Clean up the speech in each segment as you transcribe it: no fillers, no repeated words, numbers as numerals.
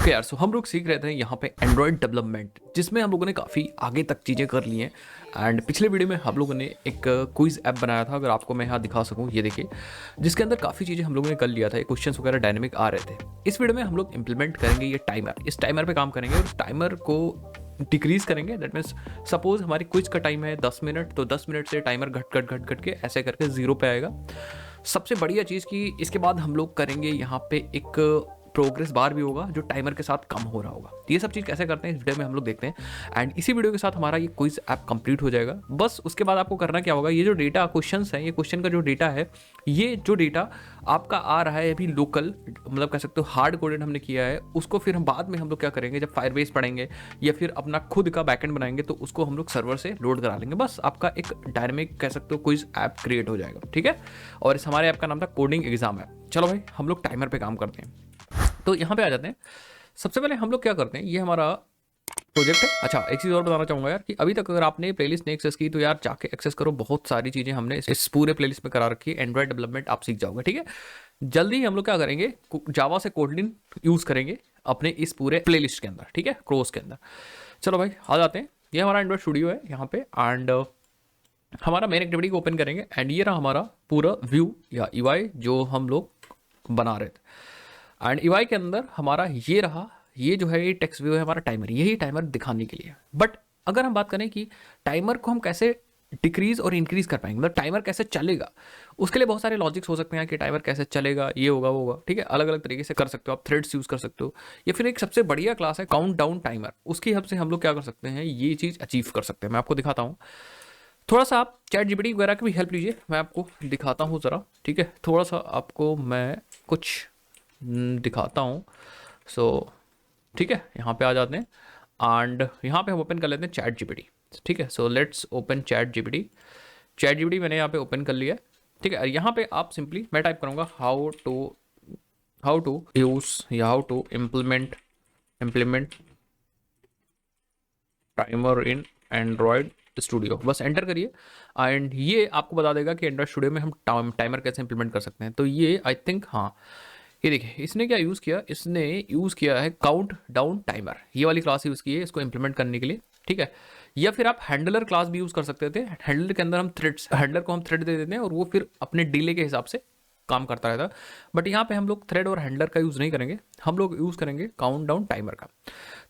Okay यार, सो हम लोग सीख रहे थे यहाँ पे एंड्रॉयड डेवलपमेंट, जिसमें हम लोगों ने काफ़ी आगे तक चीज़ें कर ली हैं। एंड पिछले वीडियो में हम लोगों ने एक क्विज ऐप बनाया था, अगर आपको मैं यहाँ दिखा सकूँ, ये देखिए, जिसके अंदर काफ़ी चीज़ें हम लोगों ने कर लिया था, क्वेश्चंस वगैरह डायनेमिक आ रहे थे। इस वीडियो में हम लोग इंप्लीमेंट करेंगे ये टाइमर, इस टाइमर पे काम करेंगे और टाइमर को डिक्रीज करेंगे। दैट मीन्स सपोज हमारी क्विज का टाइम है 10 मिनट, तो 10 मिनट से टाइमर घट के ऐसे करके 0 पे आएगा। सबसे बढ़िया चीज़ कि इसके बाद हम लोग करेंगे यहाँ पे एक प्रोग्रेस बार भी होगा जो टाइमर के साथ कम हो रहा होगा। ये सब चीज़ कैसे करते हैं इस वीडियो में हम लोग देखते हैं। एंड इसी वीडियो के साथ हमारा ये क्विज ऐप कंप्लीट हो जाएगा। बस उसके बाद आपको करना क्या होगा, ये जो डेटा क्वेश्चंस है, ये क्वेश्चन का जो डेटा है, ये जो डेटा आपका आ रहा है अभी लोकल, मतलब कह सकते हो हार्ड कोडेड हमने किया है, उसको फिर हम बाद में हम लोग क्या करेंगे, जब फायरबेस पढ़ेंगे या फिर अपना खुद का बैकएंड बनाएंगे तो उसको हम लोग सर्वर से लोड करा लेंगे। बस आपका एक डायनेमिक कह सकते हो क्विज ऐप क्रिएट हो जाएगा, ठीक है। और इस हमारे ऐप का नाम था कोडिंग एग्जाम ऐप। चलो भाई, हम लोग टाइमर पे काम करते हैं। तो यहाँ पे आ जाते हैं। सबसे पहले हम लोग क्या करते हैं, ये हमारा प्रोजेक्ट है। अच्छा, एक चीज़ और बताना चाहूँगा यार कि अभी तक अगर आपने प्लेलिस्ट नहीं एक्सेस की तो यार जाके एक्सेस करो। बहुत सारी चीज़ें हमने इस पूरे प्लेलिस्ट में करा रखी है। एंड्रॉयड डेवलपमेंट आप सीख जाओगे, ठीक है। जल्दी ही हम लोग क्या करेंगे, जावा से कोटलिन यूज़ करेंगे अपने इस पूरे प्लेलिस्ट के अंदर, ठीक है, क्रोस के अंदर। चलो भाई, आ जाते हैं। ये हमारा एंड्रॉयड स्टूडियो है यहाँ पे। एंड हमारा मेन एक्टिविटी को ओपन करेंगे। एंड ये रहा हमारा पूरा व्यू या ईवाई जो हम लोग बना रहे थे। एंड ईवाई के अंदर हमारा ये रहा, ये जो है ये टेक्स्ट व्यू है हमारा टाइमर, यही टाइमर दिखाने के लिए। बट अगर हम बात करें कि टाइमर को हम कैसे डिक्रीज और इंक्रीज कर पाएंगे, मतलब टाइमर कैसे चलेगा, उसके लिए बहुत सारे लॉजिक्स हो सकते हैं कि टाइमर कैसे चलेगा, ये होगा वो होगा, ठीक है। अलग अलग तरीके से कर सकते हो आप, थ्रेड्स यूज कर सकते हो, या फिर एक सबसे बढ़िया क्लास है काउंट डाउन टाइमर, उसकी हेल्प से हम लोग क्या कर सकते हैं, ये चीज़ अचीव कर सकते हैं। मैं आपको दिखाता हूँ। थोड़ा सा आप चैट जीपीटी वगैरह की भी हेल्प लीजिए, मैं आपको दिखाता हूँ ज़रा, ठीक है। थोड़ा सा आपको मैं कुछ दिखाता हूँ। सो ठीक है, यहाँ पे आ जाते हैं। एंड यहाँ पे हम ओपन कर लेते हैं चैट जीपीटी, ठीक है। So let's open chat GPT. Chat GPT मैंने यहाँ पे ओपन कर लिया है, ठीक है। यहाँ पे आप सिंपली, मैं टाइप करूँगा हाउ टू यूज या how to implement timer in Android Studio, बस एंटर करिए। एंड ये आपको बता देगा कि एंड्रॉयड स्टूडियो में हम टाइमर कैसे इंप्लीमेंट कर सकते हैं। तो ये आई थिंक, हाँ, ये देखिए इसने क्या यूज़ किया, इसने यूज़ किया है काउंट डाउन टाइमर, ये वाली क्लास यूज़ की है इसको इंप्लीमेंट करने के लिए, ठीक है। या फिर आप हैंडलर क्लास भी यूज़ कर सकते थे। हैंडलर के अंदर हम थ्रेड्स, हैंडलर को हम थ्रेड दे देते हैं और वो फिर अपने डिले के हिसाब से काम करता रहता है। बट यहाँ पे हम लोग थ्रेड और हैंडलर का यूज़ नहीं करेंगे, हम लोग यूज़ करेंगे काउंट डाउन टाइमर का।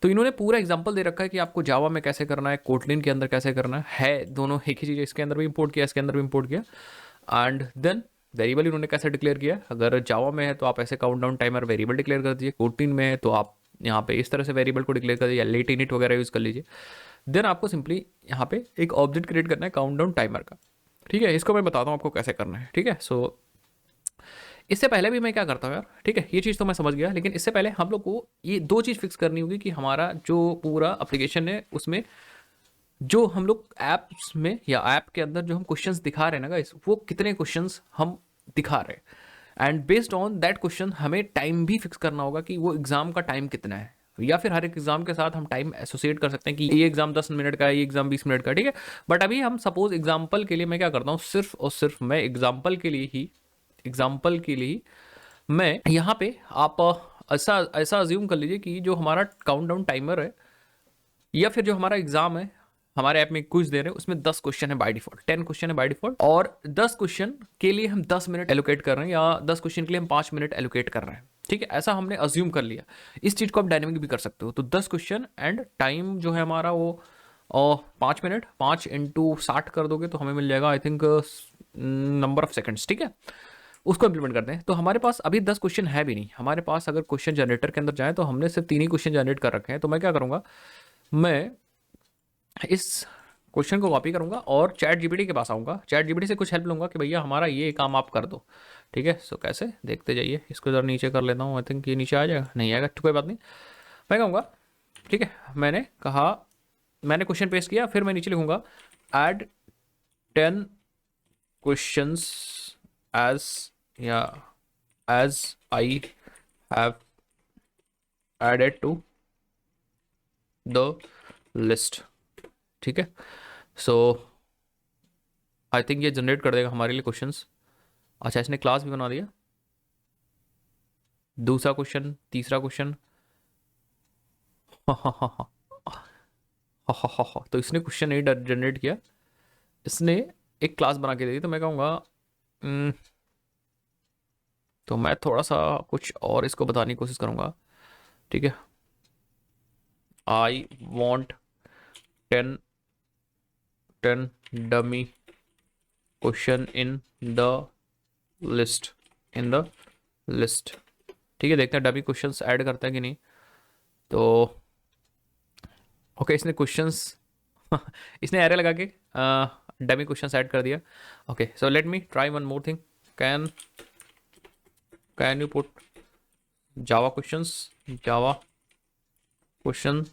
तो इन्होंने पूरा एग्जांपल दे रखा है कि आपको जावा में कैसे करना है, कोटलिन के अंदर कैसे करना है, दोनों एक ही चीज़, इसके अंदर भी इंपोर्ट किया, इसके अंदर भी इंपोर्ट किया। एंड देन वेरिएबल इन्होंने कैसे डिक्लेयर किया, अगर जावा में है तो आप ऐसे count down timer variable declare कर दीजिए, कोटलिन में है तो आप यहाँ पे इस तरह से वेरिएबल को डिक्लेयर कर दीजिए, लेट इनिट वगैरह यूज़ कर लीजिए। देन आपको सिंपली यहाँ पे एक ऑब्जेक्ट क्रिएट करना है काउंट डाउन टाइमर का, ठीक है। इसको मैं बताता हूँ आपको कैसे करना है, ठीक है। सो इससे पहले भी मैं क्या करता हूँ यार, ठीक है, ये चीज़ तो मैं समझ गया, लेकिन इससे पहले हम लोग को ये दो चीज़ फिक्स करनी होगी कि हमारा जो पूरा एप्लीकेशन है उसमें जो हम लोग ऐप्स में या ऐप के अंदर जो हम क्वेश्चंस दिखा रहे हैं ना गाइस, वो कितने क्वेश्चंस हम दिखा रहे हैं। And based on that question हमें टाइम भी फिक्स करना होगा कि वो एग्जाम का टाइम कितना है, या फिर हर एक एग्जाम के साथ हम टाइम एसोसिएट कर सकते हैं कि ये एग्जाम 10 मिनट का है, ये एग्जाम 20 मिनट का, ठीक है। बट अभी हम सपोज एग्जाम्पल के लिए मैं क्या करता हूँ, सिर्फ और सिर्फ मैं एग्जाम्पल के लिए ही मैं यहाँ पे आप ऐसा ऐसा अज्यूम कर लीजिए कि जो हमारा काउंटडाउन टाइमर है या फिर जो हमारा एग्जाम है, हमारे ऐप में क्विज दे रहे हैं, उसमें 10 क्वेश्चन है बाय डिफॉल्ट, 10 क्वेश्चन है बाय डिफॉल्ट, और 10 क्वेश्चन के लिए हम 10 मिनट एलोकेट कर रहे हैं या 10 क्वेश्चन के लिए हम 5 मिनट एलोकेट कर रहे हैं, ठीक है। ऐसा हमने अज्यूम कर लिया। इस चीज़ को आप डायनेमिक भी कर सकते हो। तो 10 क्वेश्चन एंड टाइम जो है हमारा वो 5 मिनट, 5 इंटू 60 कर दोगे तो हमें मिल जाएगा I think number of seconds, ठीक है। उसको इंप्लीमेंट करते हैं। तो हमारे पास अभी 10 क्वेश्चन है भी नहीं हमारे पास। अगर क्वेश्चन जनरेटर के अंदर जाए तो हमने सिर्फ 3 ही क्वेश्चन जनरेट कर रखे हैं। तो मैं क्या करूँगा, मैं इस क्वेश्चन को कॉपी करूँगा और चैट जीपीटी के पास आऊँगा, चैट जीपीटी से कुछ हेल्प लूँगा कि भैया हमारा ये काम आप कर दो, ठीक है। सो कैसे देखते जाइए, इसको ज़रा नीचे कर लेता हूँ, आई थिंक ये नीचे आ जाएगा, नहीं आएगा तो कोई बात नहीं, मैं कहूँगा, ठीक है। मैंने कहा, मैंने क्वेश्चन पेस्ट किया, फिर मैं नीचे लिखूँगा ऐड 10 क्वेश्चंस एज या as I have added to the list, ठीक है। सो आई थिंक ये जनरेट कर देगा हमारे लिए क्वेश्चंस। अच्छा, इसने क्लास भी बना दिया, दूसरा क्वेश्चन, तीसरा क्वेश्चन, हाँ हाँ हाँ हाँ हाँ हाँ हाँ हाँ। तो इसने क्वेश्चन नहीं जनरेट किया, इसने एक क्लास बना के दे दी। तो मैं कहूँगा तो मैं थोड़ा सा कुछ और इसको बताने की कोशिश करूँगा। ठीक है, I want 10 10 dummy question in the list, in the list. ठीक है, देखते हैं डमी क्वेश्चंस ऐड करता है कि नहीं। तो ओके, इसने क्वेश्चंस इसने एरे लगा के डमी क्वेश्चंस ऐड कर दिया। Okay, so let me try one more thing. Can can you put Java questions, Java question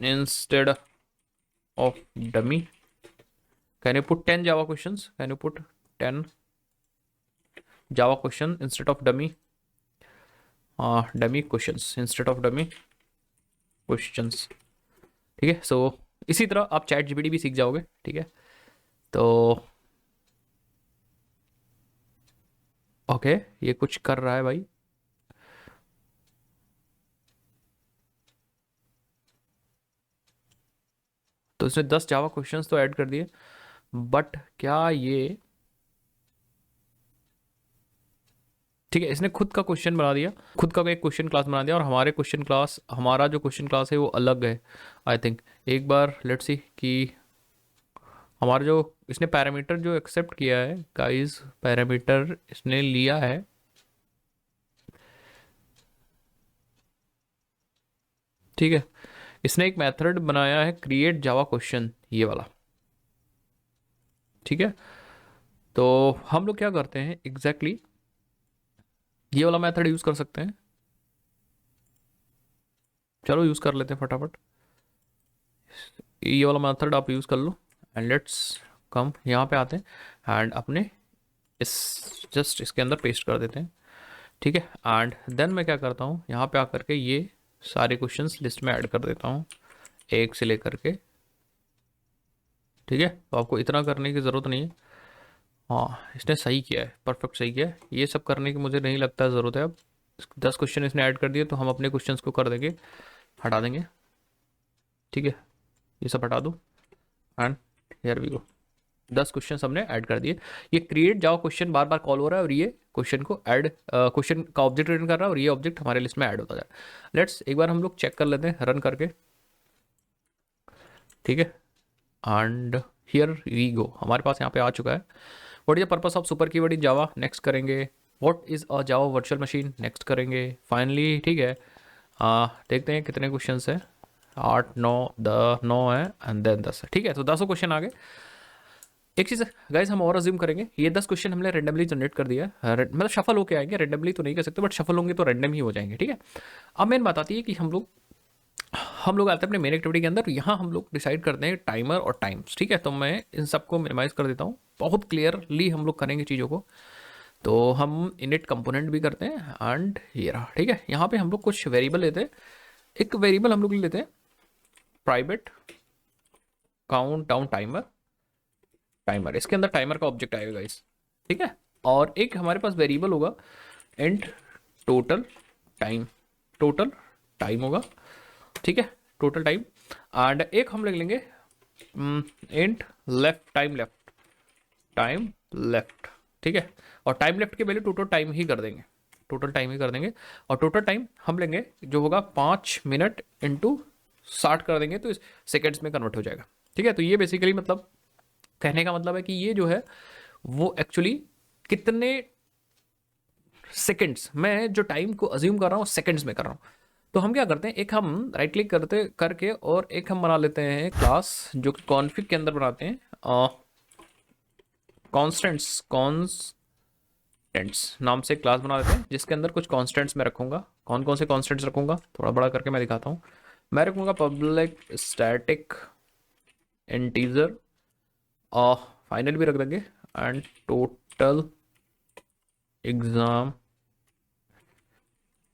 instead of dummy? Can you put 10 java questions? Can you put 10 java question instead of dummy dummy questions instead of dummy questions? ठीक है, सो इसी तरह आप chat GPT भी सीख जाओगे। ठीक है, तो ओके ये कुछ कर रहा है भाई। तो इसने 10 जावा क्वेश्चंस तो ऐड कर दिए, बट क्या ये ठीक है, इसने खुद का क्वेश्चन बना दिया, खुद का एक क्वेश्चन क्लास बना दिया, और हमारे क्वेश्चन क्लास, हमारा जो क्वेश्चन क्लास है वो अलग है आई थिंक। एक बार लेट्स सी कि हमारा जो इसने पैरामीटर जो एक्सेप्ट किया है गाइस, पैरामीटर इसने लिया है, ठीक है, इसने एक मेथड बनाया है क्रिएट जावा क्वेश्चन, ये वाला। ठीक है, तो हम लोग क्या करते हैं एग्जैक्टली ये वाला मेथड यूज कर सकते हैं। चलो यूज कर लेते हैं फटाफट, ये वाला मेथड आप यूज कर लो। एंड लेट्स कम यहाँ पे आते हैं एंड अपने इस जस्ट इसके अंदर पेस्ट कर देते हैं। ठीक है, एंड देन मैं क्या करता हूँ, यहाँ पे आकर के ये सारे क्वेश्चंस लिस्ट में ऐड कर देता हूँ, एक से लेकर के। ठीक है, तो आपको इतना करने की ज़रूरत नहीं है। हाँ, इसने सही किया है, परफेक्ट सही किया है। ये सब करने की मुझे नहीं लगता ज़रूरत है अब। 10 क्वेश्चन इसने ऐड कर दिए, तो हम अपने क्वेश्चंस को कर देंगे, हटा देंगे। ठीक है, ये सब हटा दो and here we go. 10 question हमने ऐड कर दिए। ये क्रिएट जाओ क्वेश्चन बार बार कॉल हो रहा है, और ये क्वेश्चन को ऐड क्वेश्चन का ऑब्जेक्ट रिटर्न कर रहा है, और ये ऑब्जेक्ट हमारे लिस्ट में ऐड होता जाए। लेट्स एक बार हम लोग चेक कर लेते हैं रन करके। ठीक है, एंड हियर वी गो, हमारे पास यहाँ पे आ चुका है। What is the purpose of super keyword in Java, next करेंगे। What is a Java virtual machine, next करेंगे फाइनली। ठीक है, देखते हैं कितने क्वेश्चन है। 8 9 9 है एंड देन 10 है। ठीक है, तो 10 क्वेश्चन आ गए। एक चीज़ गाइज हम और अज्यूम करेंगे, ये 10 क्वेश्चन हमने रेंडमली जनरेट कर दिया है, मतलब शफल होके आएंगे, रेंडमली तो नहीं कर सकते, बट शफल होंगे तो रेंडम ही हो जाएंगे। ठीक है, अब मेन बात आती है कि हम लोग आते हैं अपने मेन एक्टिविटी के अंदर। यहाँ हम लोग डिसाइड करते हैं टाइमर और टाइम्स। ठीक है, तो मैं इन सबको मिनिमाइज कर देता हूँ, बहुत क्लियरली हम लोग करेंगे चीज़ों को। तो हम इनिट कंपोनेंट भी करते हैं एंड ये रहा। ठीक है, यहाँ पे हम लोग कुछ वेरिएबल लेते हैं। एक वेरिएबल हम लोग लेते हैं private count down timer, timer इसके अंदर टाइमर का ऑब्जेक्ट आएगा गाइस। ठीक है, और एक हमारे पास वेरिएबल होगा and total time, total time होगा। ठीक है, टोटल टाइम। एंड एक हम लिख लेंगे and left time, left time left. ठीक है, और टाइम लेफ्ट के वैल्यू टोटल टाइम ही कर देंगे, टोटल टाइम ही कर देंगे। और टोटल टाइम हम लेंगे जो होगा 5 मिनट इंटू 60 कर देंगे, तो इस सेकेंड्स में कन्वर्ट हो जाएगा। ठीक है, तो ये बेसिकली मतलब कहने का मतलब है कि ये जो है वो एक्चुअली कितने सेकंड्स, मैं जो टाइम को अज्यूम कर रहा हूँ सेकंड्स में कर रहा हूँ। तो हम क्या करते हैं, एक हम राइट क्लिक करते करके और एक हम बना लेते हैं क्लास जो कि कॉन्फ़िग के अंदर बनाते हैं कॉन्स्टेंट्स, कॉन्स्टेंट्स नाम से क्लास बना लेते हैं, जिसके अंदर कुछ कॉन्स्टेंट्स मैं रखूंगा। कौन कौन से कॉन्स्टेंट्स रखूंगा, थोड़ा बड़ा करके मैं दिखाता हूँ। मैं रखूंगा पब्लिक स्टैटिक इंटीजर, फाइनल भी रख देंगे, एंड टोटल एग्जाम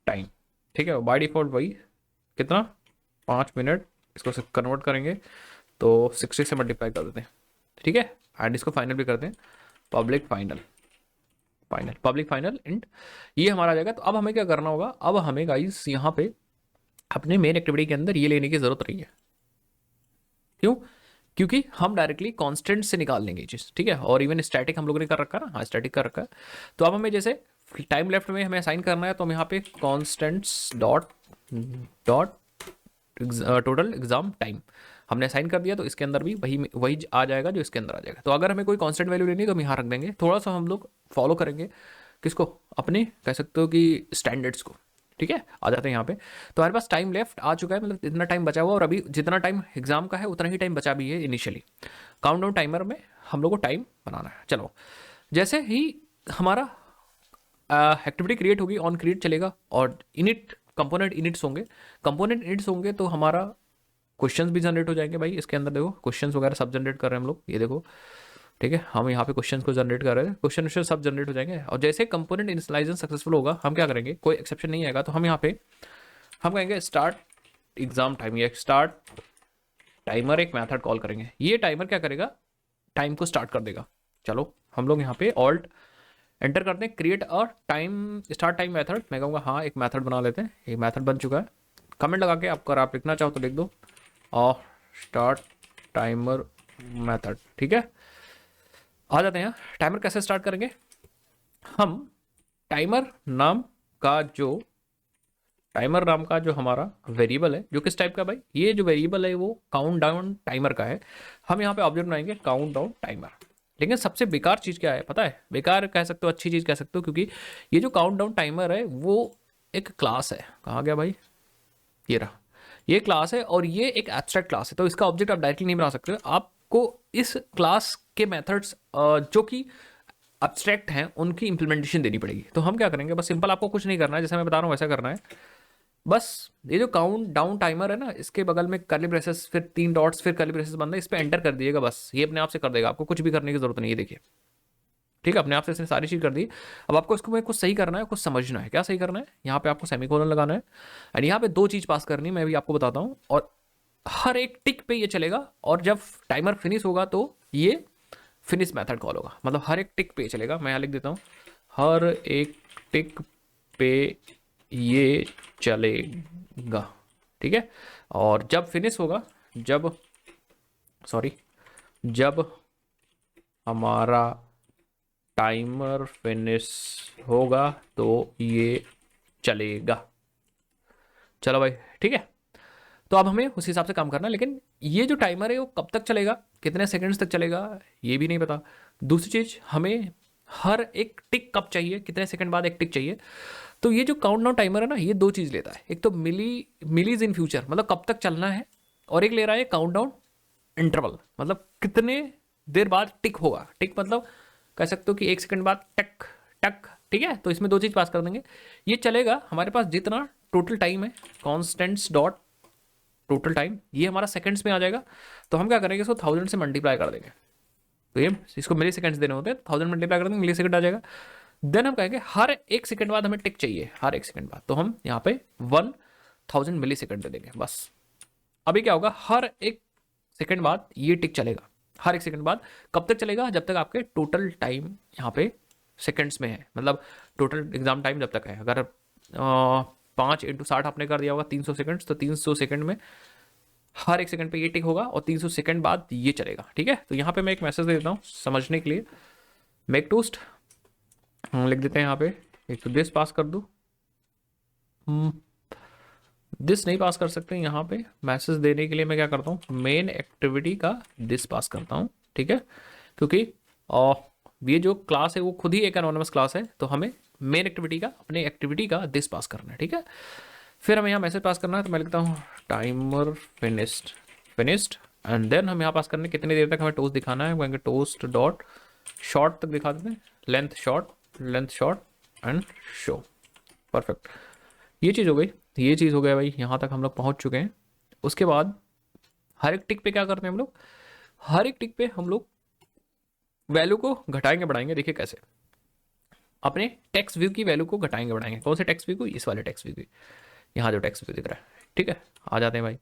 टाइम। ठीक है, बाय डिफॉल्ट वही कितना 5 मिनट, इसको कन्वर्ट करेंगे तो 60 से मल्टीप्लाई कर देते हैं। ठीक है, एंड इसको फाइनल भी करते हैं, public final, final public final and ये हमारा आ जाएगा। तो अब हमें क्या करना होगा, अब हमें गाइस यहाँ पे अपने मेन एक्टिविटी के अंदर ये लेने की जरूरत नहीं है। क्यों? क्योंकि हम डायरेक्टली कांस्टेंट से निकाल लेंगे ये चीज़, ठीक है। और इवन स्टैटिक हम लोगों ने कर रखा है ना, हाँ स्टैटिक कर रखा है। तो अब हमें जैसे टाइम लेफ्ट में हमें असाइन करना है, तो हम यहाँ पे constants dot dot total exam time हमने असाइन कर दिया, तो इसके अंदर भी वही वही आ जाएगा जो इसके अंदर आ जाएगा। तो अगर हमें कोई कांस्टेंट वैल्यू लेनी है तो हम यहाँ रख देंगे, थोड़ा सा हम लोग फॉलो करेंगे किसको, अपने कह सकते हो कि स्टैंडर्ड्स को, ठीक है। आ जाते हैं यहाँ पे। तो हमारे पास टाइम लेफ्ट आ चुका है, मतलब इतना टाइम बचा हुआ, और अभी जितना टाइम एग्जाम का है उतना ही टाइम बचा भी है इनिशियली। काउंटडाउन टाइमर में हम लोग को टाइम बनाना है। चलो, जैसे ही हमारा एक्टिविटी क्रिएट होगी, ऑन क्रिएट चलेगा, और इनिट कंपोनेंट इनिट्स होंगे, कंपोनेंट इनिट्स होंगे तो हमारा क्वेश्चंस भी जनरेट हो जाएंगे भाई। इसके अंदर देखो क्वेश्चंस वगैरह सब जनरेट कर रहे हैं हम लोग, ये देखो, ठीक है। हम यहाँ पे क्वेश्चंस को जनरेट कर रहे हैं, क्वेश्चन सब जनरेट हो जाएंगे। और जैसे कंपोनेंट इनिशियलाइजेशन सक्सेसफुल होगा, हम क्या करेंगे, कोई एक्सेप्शन नहीं आएगा, तो हम यहाँ पे हम कहेंगे स्टार्ट एग्जाम टाइम, या स्टार्ट टाइमर, एक मेथड कॉल करेंगे। ये टाइमर क्या करेगा, टाइम को स्टार्ट कर देगा। चलो हम लोग यहाँ पे ऑल्ट एंटर करते हैं, create a time start time method. मैं कहूँगा हाँ एक मेथड बना लेते हैं, एक मेथड बन चुका है। कमेंट लगा के अगर आप लिखना चाहो तो लिख दो, और स्टार्ट टाइमर मेथड, ठीक है। आ जाते हैं, टाइमर कैसे स्टार्ट करेंगे हम। टाइमर नाम का जो हमारा वेरिएबल है, जो किस टाइप का भाई, ये जो वेरिएबल है वो काउंट डाउन टाइमर का है। हम यहाँ पे ऑब्जेक्ट बनाएंगे काउंट डाउन टाइमर। लेकिन सबसे बेकार चीज़ क्या है पता है, बेकार कह सकते हो, अच्छी चीज़ कह सकते हो, क्योंकि ये जो काउंट डाउन टाइमर है वो एक क्लास है। कहाँ गया भाई, ये रहा, ये क्लास है, और ये एक एब्स्ट्रैक्ट क्लास है, तो इसका ऑब्जेक्ट आप डायरेक्टली नहीं बना सकते। आपको इस क्लास के मेथड्स जो कि एब्स्ट्रैक्ट हैं उनकी इंप्लीमेंटेशन देनी पड़ेगी। तो हम क्या करेंगे, बस सिंपल आपको कुछ नहीं करना है, जैसे मैं बता रहा हूँ वैसा करना है। बस ये जो काउंट डाउन टाइमर है ना, इसके बगल में कर्ली ब्रेसेस, फिर 3 डॉट्स, फिर कर्ली ब्रेसेस बंद है, इस पर एंटर कर दिएगा, बस ये अपने आप से कर देगा, आपको कुछ भी करने की जरूरत नहीं है। देखिए, ठीक है, अपने आप से इसने सारी चीज़ कर दी। अब आपको इसको में कुछ सही करना है, कुछ समझना है। क्या सही करना है, यहाँ पे आपको सेमीकोलन लगाना है, एंड यहाँ पे 2 चीज़ पास करनी है, मैं भी आपको बताता हूँ। और हर एक टिक पे ये चलेगा, और जब टाइमर फिनिश होगा तो ये फिनिश मेथड कॉल होगा। मतलब हर एक टिक पे चलेगा, मैं यहाँ लिख देता हूँ, हर एक टिक पे ये चलेगा, ठीक है। और जब फिनिश होगा, जब हमारा टाइमर फिनिश होगा तो ये चलेगा। चलो भाई, ठीक है। तो अब हमें उस हिसाब से काम करना है। लेकिन ये जो टाइमर है वो कब तक चलेगा, कितने सेकंड्स तक चलेगा, ये भी नहीं पता। दूसरी चीज़, हमें हर एक टिक कब चाहिए, कितने सेकंड बाद एक टिक चाहिए। तो ये जो काउंटडाउन टाइमर है ना, ये 2 चीज़ लेता है। एक तो मिलीज इन फ्यूचर, मतलब कब तक चलना है, और एक ले रहा है काउंटडाउन इंटरवल, मतलब कितने देर बाद टिक होगा। टिक मतलब कह सकते हो कि 1 सेकंड बाद टक टक, ठीक है। तो इसमें 2 चीज़ पास कर देंगे। ये चलेगा हमारे पास जितना टोटल टाइम है, कॉन्स्टेंट्स डॉट टोटल टाइम, ये हमारा सेकंड्स में आ जाएगा। तो हम क्या करेंगे, इसको 1000 से मल्टीप्लाई कर देंगे। तो ये इसको मिली सेकंड्स देने होते हैं, 1000 मल्टीप्लाई कर देंगे, मिली सेकंड आ जाएगा। देन हम कहेंगे हर 1 सेकंड बाद हमें टिक चाहिए, हर 1 सेकंड बाद, तो हम यहाँ पे 1000 मिली सेकंड दे देंगे बस। अभी क्या होगा, हर 1 सेकंड बाद ये टिक चलेगा। हर 1 सेकंड बाद कब तक चलेगा, जब तक आपके टोटल टाइम यहाँ पे सेकंड्स में है, मतलब टोटल एग्जाम टाइम जब तक है। अगर 5 × 60 आपने कर दिया होगा 300 सेकंड्स, तो 300 सेकंड में हर 1 सेकंड पे ये टिक होगा, और 300 सेकंड बाद ये चलेगा, ठीक है। तो यहाँ पे मैं एक मैसेज दे देता हूँ समझने के लिए, मेक टोस्ट लिख देते हैं यहाँ पे। एक तो दिस पास कर दो, दिस नहीं पास कर सकते यहाँ पे। मैसेज देने के लिए मैं क्या करता हूँ, मेन एक्टिविटी का दिस पास करता हूँ, ठीक है। क्योंकि ये जो क्लास है वो खुद ही एक एनोनिमस क्लास है, तो हमें मेन एक्टिविटी का, अपने एक्टिविटी का दिस पास करना है, ठीक है। फिर हमें यहाँ मैसेज पास करना है, तो मैं लिखता हूँ टाइमर फिनिश्ड, एंड देन हम यहाँ पास करने कितनी देर तक हमें टोस्ट दिखाना है, कहेंगे टोस्ट डॉट शॉर्ट तक दिखा देते हैं, length short and show, perfect. ये चीज़ हो गई, ये चीज़ हो गया भाई, यहाँ तक हम लोग पहुँच चुके हैं। उसके बाद हर एक टिक पे क्या करते हैं हम लोग, हर एक टिक पे हम लोग वैल्यू को घटाएंगे बढ़ाएंगे। देखिए कैसे, अपने टेक्स्ट व्यू की वैल्यू को घटाएंगे बढ़ाएंगे। कौन से टेक्स्ट व्यू को, इस वाले टेक्स्ट व्यू की, यहाँ जो टेक्स्ट व्यू दिख रहा है, ठीक है। आ जाते हैं भाई,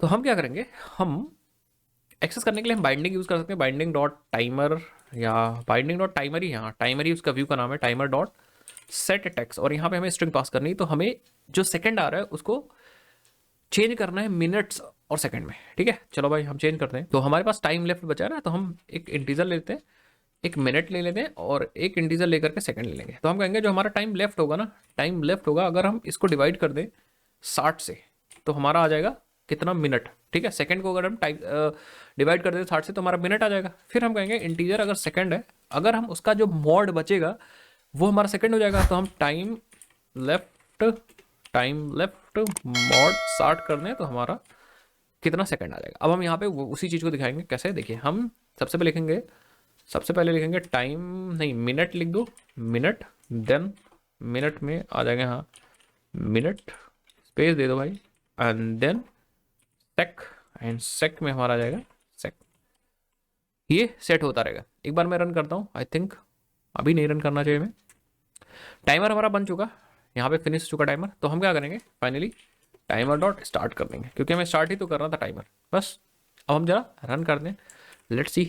तो हम क्या करेंगे, हम एक्सेस करने के लिए हम बाइंडिंग यूज़ कर सकते हैं, बाइंडिंग डॉट टाइमर, या बाइंडिंग डॉट टाइमर ही, यहाँ टाइमर ही उसका व्यू का नाम है, टाइमर डॉट सेट टेक्स्ट। और यहाँ पे हमें स्ट्रिंग पास करनी है, तो हमें जो सेकंड आ रहा है उसको चेंज करना है मिनट्स और सेकंड में, ठीक है। चलो भाई हम चेंज करते हैं। तो हमारे पास टाइम लेफ्ट बचा है ना, तो हम एक इंटीजर लेते हैं, एक मिनट ले लेते हैं और एक इंटीजर लेकर के सेकंड ले लेंगे। तो हम कहेंगे जो हमारा टाइम लेफ्ट होगा ना, टाइम लेफ्ट होगा अगर हम इसको डिवाइड कर दें 60 से, तो हमारा आ जाएगा कितना, मिनट, ठीक है। सेकंड को अगर हम टाइम डिवाइड कर दें 60 से तो हमारा मिनट आ जाएगा। फिर हम कहेंगे इंटीजर अगर सेकंड है, अगर हम उसका जो मॉड बचेगा वो हमारा सेकंड हो जाएगा। तो हम टाइम लेफ्ट मॉड 60 कर दें तो हमारा कितना सेकंड आ जाएगा। अब हम यहाँ पे उसी चीज़ को दिखाएंगे कैसे। देखिए हम सबसे पहले लिखेंगे टाइम, नहीं मिनट लिख दो, मिनट, देन मिनट में आ जाएगा, हाँ मिनट, स्पेस दे दो भाई, एंड देन सेक, एंड सेक में हमारा आ जाएगा सेक। ये सेट होता रहेगा। एक बार मैं रन करता हूँ, आई थिंक अभी नहीं रन करना चाहिए मैं। टाइमर हमारा बन चुका, यहाँ पे फिनिश चुका टाइमर। तो हम क्या करेंगे, फाइनली टाइमर डॉट स्टार्ट कर देंगे, क्योंकि हमें स्टार्ट ही तो करना था टाइमर, बस। अब हम जरा रन कर दें, लेट्स सी,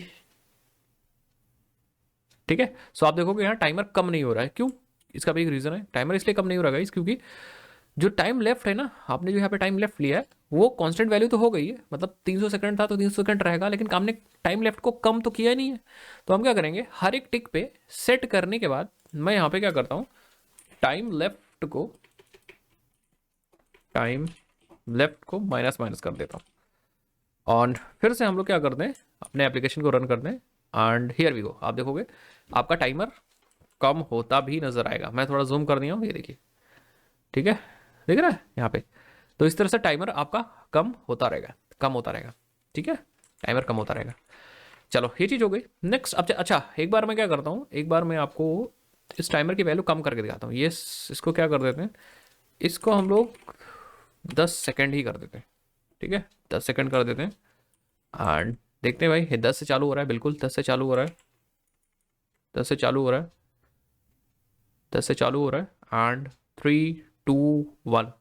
ठीक है। सो आप देखोगे यहाँ टाइमर कम नहीं हो रहा है, क्यों, इसका भी एक रीज़न है। टाइमर इसलिए कम नहीं हो रहा है क्योंकि जो टाइम लेफ्ट है ना, आपने जो यहाँ पे टाइम लेफ्ट लिया है वो कांस्टेंट वैल्यू तो हो गई है, मतलब 300 सेकंड था तो 300 सेकंड रहेगा, लेकिन हमने टाइम लेफ्ट को कम तो किया ही नहीं है। तो हम क्या करेंगे, हर एक टिक पे सेट करने के बाद मैं यहाँ पे क्या करता हूँ, टाइम लेफ्ट को माइनस माइनस कर देता हूँ। और फिर से हम लोग क्या करते हैं, अपने एप्लीकेशन को रन करते हैं, एंड हियर वी गो। आप देखोगे आपका टाइमर कम होता भी नजर आएगा। मैं थोड़ा जूम कर दिया हूँ, ये देखिए, ठीक है, दिख रहा है यहाँ पे। तो इस तरह से टाइमर आपका कम होता रहेगा, ठीक है, टाइमर कम होता रहेगा। चलो ये चीज़ हो गई। नेक्स्ट अब अच्छा, एक बार मैं क्या करता हूँ, एक बार मैं आपको इस टाइमर की वैल्यू कम करके दिखाता हूँ। ये इसको क्या कर देते हैं, इसको हम लोग 10 सेकेंड ही कर देते हैं, ठीक है, 10 सेकेंड कर देते हैं। एंड देखते हैं भाई, ये 10 से चालू हो रहा है, बिल्कुल 10 से चालू हो रहा है, 10 से चालू हो रहा है, 10 से चालू हो रहा है, and 3 2 1,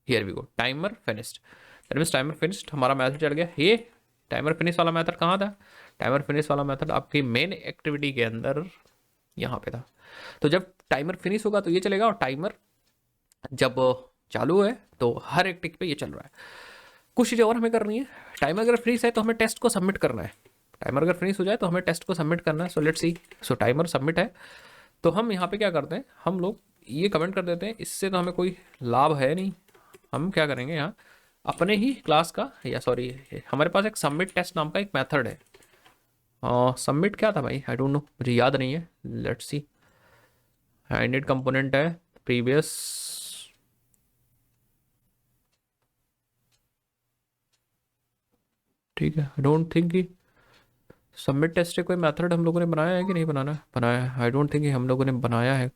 here we go, timer finished. That means timer finished, हमारा मैथड चल गया। ये टाइमर फिनिश वाला मैथड कहाँ था, टाइमर फिनिश वाला मैथड आपकी मेन एक्टिविटी के अंदर यहाँ पे था। तो जब टाइमर फिनिश होगा तो ये चलेगा, और टाइमर जब चालू है तो हर एक टिक पे ये चल रहा है। कुछ चीज़ें और हमें करनी है। टाइमर अगर फिनिश है तो हमें टेस्ट को सबमिट करना है, टाइमर अगर फिनिश हो जाए तो हमें टेस्ट को सबमिट करना है। So let's see, so timer submit है। तो हम यहाँ पे क्या करते हैं, हम लोग ये कमेंट कर देते हैं, इससे तो हमें कोई लाभ है नहीं। हम क्या करेंगे, यहाँ अपने ही क्लास का, या सॉरी हमारे पास एक सबमिट टेस्ट नाम का एक मेथड है। सबमिट क्या था भाई, आई डोंट नो, मुझे याद नहीं है। लेट्स सी, इनिट कंपोनेंट है प्रीवियस, ठीक है। आई डोंट थिंक कि सबमिट टेस्ट से कोई मेथड हम लोगों ने बनाया है कि नहीं बनाया है। आई डोंट थिंक हम लोगों ने बनाया है।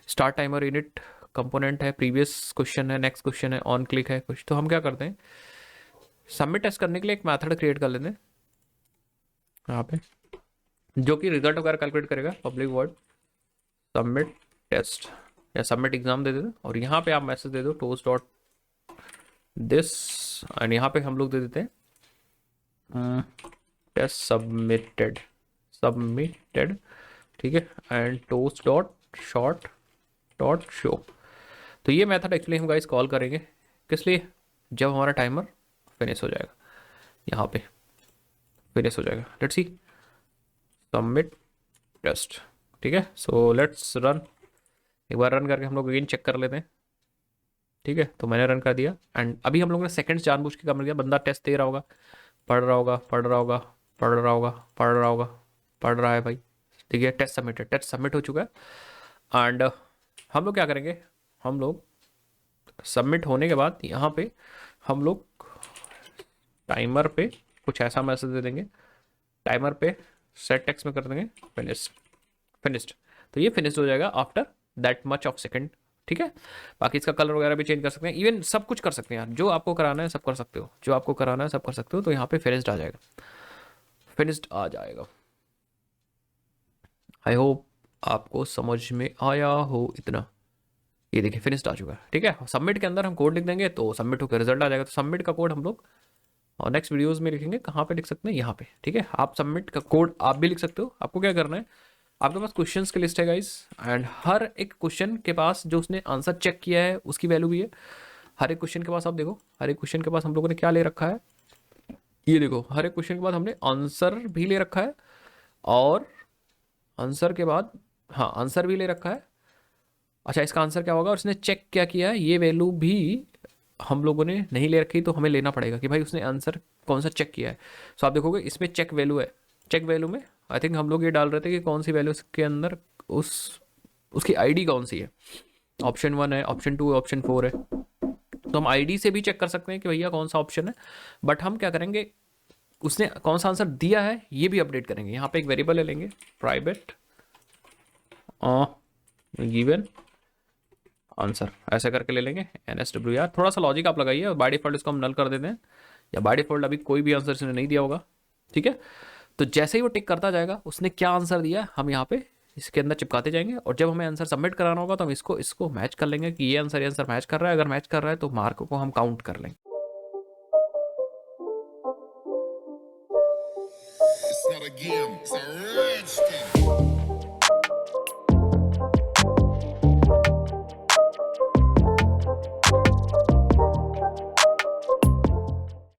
स्टार्ट टाइमर इनिट कंपोनेंट है, प्रीवियस क्वेश्चन है, नेक्स्ट क्वेश्चन है, ऑन क्लिक है कुछ। तो हम क्या करते हैं, सबमिट टेस्ट करने के लिए एक मेथड क्रिएट कर लेते हैं यहाँ पे, जो कि रिजल्ट वगैरह कैलकुलेट करेगा। पब्लिक वर्ड सबमिट टेस्ट या सबमिट एग्जाम दे देते, और यहाँ पे आप मैसेज दे दो टोस्ट डॉट दिस, एंड यहाँ पे हम लोग दे देते हैं टेस्ट सबमिटेड, ठीक है, and toast dot short dot show. तो ये मेथड एक्चुअली हम गाइस कॉल करेंगे किस लिए, जब हमारा टाइमर फिनिश हो जाएगा, यहाँ पे फिनिश हो जाएगा। लेट्स सी, सबमिट टेस्ट, ठीक है। सो लेट्स रन, एक बार रन करके हम लोग अगेन चेक कर लेते हैं, ठीक है। तो मैंने रन कर दिया, एंड अभी हम लोगों ने सेकंड्स जानबूझ के कम किया। बंदा टेस्ट दे रहा होगा, पढ़ रहा होगा, पढ़ रहा होगा, पढ़ रहा होगा, पढ़ रहा होगा, पढ़ रहा है भाई, ठीक है। टेस्ट सबमिटेड, टेस्ट सबमिट हो चुका है। एंड हम लोग क्या करेंगे, हम लोग सबमिट होने के बाद यहाँ पे हम लोग टाइमर पे कुछ ऐसा मैसेज दे देंगे, टाइमर पे सेट टेक्स्ट में कर देंगे फिनिश्ड। तो ये फिनिश्ड हो जाएगा after that much of second, ठीक है। बाकी इसका कलर वगैरह भी चेंज कर सकते हैं, इवन सब कुछ कर सकते हैं यार, जो आपको कराना है सब कर सकते हो, जो आपको कराना है सब कर सकते हो। तो यहाँ पे फिनिश्ड आ जाएगा, फिनिश्ड आ जाएगा। आई होप आपको समझ में आया हो इतना। ये देखिए फिनिश्ड आ चुका है, ठीक है। सबमिट के अंदर हम कोड लिख देंगे तो सबमिट होकर रिजल्ट आ जाएगा। तो सबमिट का कोड हम लोग और नेक्स्ट वीडियोस में लिखेंगे। कहाँ पे लिख सकते हैं, यहाँ पे, ठीक है। आप सबमिट का कोड आप भी लिख सकते हो। आपको क्या करना है, आपके पास क्वेश्चंस की लिस्ट है गाइस, एंड हर एक क्वेश्चन के पास जो उसने आंसर चेक किया है उसकी वैल्यू भी है। हर एक क्वेश्चन के पास आप देखो, हर एक क्वेश्चन के पास हम लोगों ने क्या ले रखा है, ये देखो हर एक क्वेश्चन के बाद हमने आंसर भी ले रखा है, और आंसर के बाद हाँ आंसर भी ले रखा है। अच्छा इसका आंसर क्या होगा, और उसने चेक क्या किया है, ये वैल्यू भी हम लोगों ने नहीं ले रखी, तो हमें लेना पड़ेगा कि भाई उसने आंसर कौन सा चेक किया है। सो आप देखोगे इसमें चेक वैल्यू है, चेक वैल्यू में आई थिंक हम लोग ये डाल रहे थे कि कौन सी वैल्यू के अंदर उस उसकी आईडी कौन सी है। ऑप्शन 1 है, ऑप्शन 2 है, ऑप्शन 4 है, तो हम आईडी से भी चेक कर सकते हैं कि भैया कौन सा ऑप्शन है। बट हम क्या करेंगे, उसने कौन सा आंसर दिया है ये भी अपडेट करेंगे। यहाँ पे एक वेरिएबल ले लेंगे प्राइवेट गिवन आंसर, ऐसे करके ले लेंगे NSWR। थोड़ा सा लॉजिक आप लगाइए, और बाय डिफॉल्ट इसको हम नल कर देते हैं, या बाय डिफॉल्ट अभी कोई भी आंसर इसने नहीं दिया होगा, ठीक है। तो जैसे ही वो टिक करता जाएगा उसने क्या आंसर दिया हम यहाँ पे इसके अंदर चिपकाते जाएंगे, और जब हमें आंसर सबमिट कराना होगा तो हम इसको इसको मैच कर लेंगे कि ये आंसर मैच कर रहा है। अगर मैच कर रहा है तो मार्क को हम काउंट कर लेंगे। It's not a game, it's a rich thing.